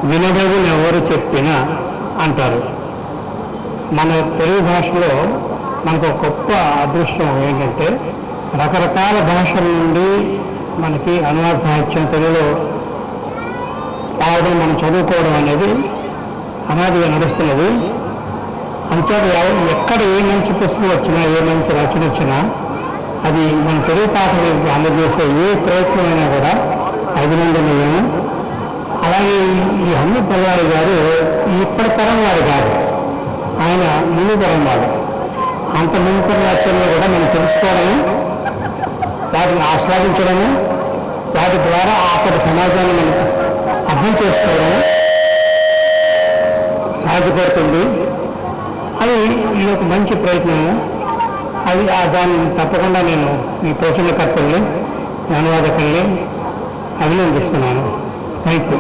వినదగిన ఎవరు చెప్పినా అంటారు. మన తెలుగు భాషలో మనకు ఒక గొప్ప అదృష్టం ఏంటంటే రకరకాల భాషల నుండి మనకి అనువాద సాహిత్యం తెలుగులో రావడం, మనం చదువుకోవడం అనేది అనాదిగా నడుస్తున్నది. అంచేత ఎక్కడ ఏ మంచి పుస్తకం వచ్చినా, ఏ మంచి రచన వచ్చినా అది మన తెలుగు పాఠకులకు అందజేసే ఏ ప్రయత్నమైనా కూడా అభినందనీయము. అలాగే ఈ హమ్మి పల్లారి గారు ఇప్పటి తరం వారు కాదు, ఆయన ముందు తరం వాడు. అంత ముందు తరం రచనలు కూడా మనం తెలుసుకోవడము, వాటిని ఆస్వాదించడము, వాటి ద్వారా అప్పటి సమాజాన్ని మనం అర్థం చేసుకోవడం సాధ్యపడుతుంది. అది ఇది ఒక మంచి ప్రయత్నము. అది దాన్ని తప్పకుండా నేను ఈ ప్రచురణకర్తల్ని, అనువాదకుల్ని అభినందిస్తున్నాను. Thank you.